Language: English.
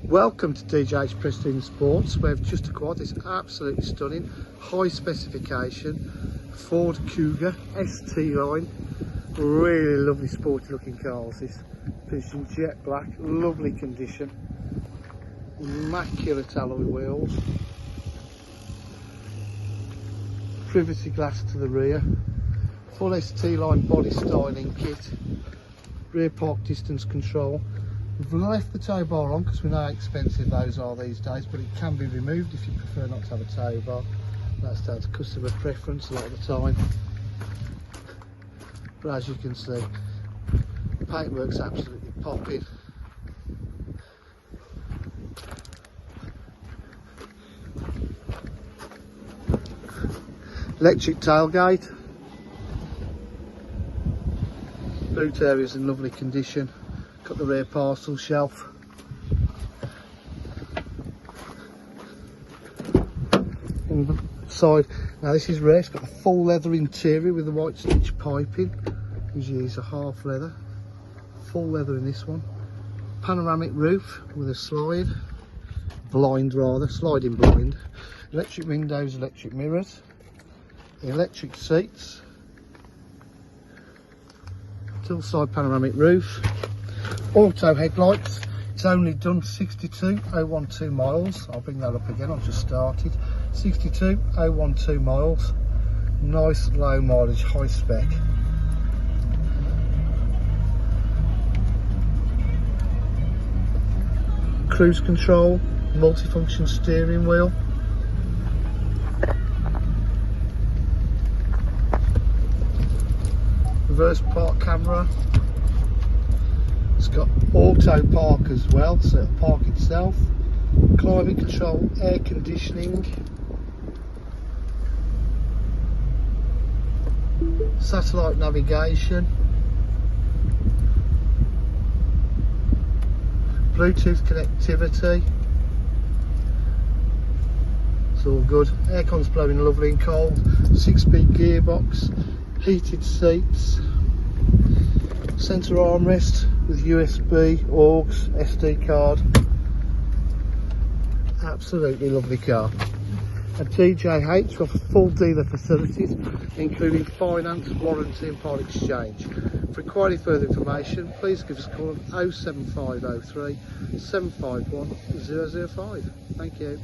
Welcome to DJ's Pristine Sports. We've just acquired this absolutely stunning, high specification Ford Kuga ST line. Really lovely sporty looking cars. This finished in jet black, lovely condition, immaculate alloy wheels, privacy glass to the rear, full ST line body styling kit, rear park distance control. We've left the tow bar on because we know how expensive those are these days, but it can be removed if you prefer not to have a tow bar. That's down to customer preference a lot of the time. But as you can see, the paintwork's absolutely popping. Electric tailgate. Boot area's in lovely condition. Got the rear parcel shelf. On the side, now this is rare, it's got a full leather interior with the white stitch piping. Usually these are half leather. Full leather in this one. Panoramic roof with a sliding blind. Electric windows, electric mirrors. Electric seats. Tilt side panoramic roof. Auto headlights. It's only done 62,012 miles. I'll bring that up again, I've just started. 62,012 miles. Nice low mileage, high spec. Cruise control, multifunction steering wheel. Reverse park camera. It's got auto park as well, so it'll park itself. Climate control, air conditioning. Satellite navigation. Bluetooth connectivity. It's all good. Aircon's blowing lovely and cold. 6-speed gearbox. Heated seats. Centre armrest with USB, AUX, SD card. Absolutely lovely car. At DJH we offer full dealer facilities including finance, warranty and part exchange. For any further information please give us a call on 07503 751 005. Thank you.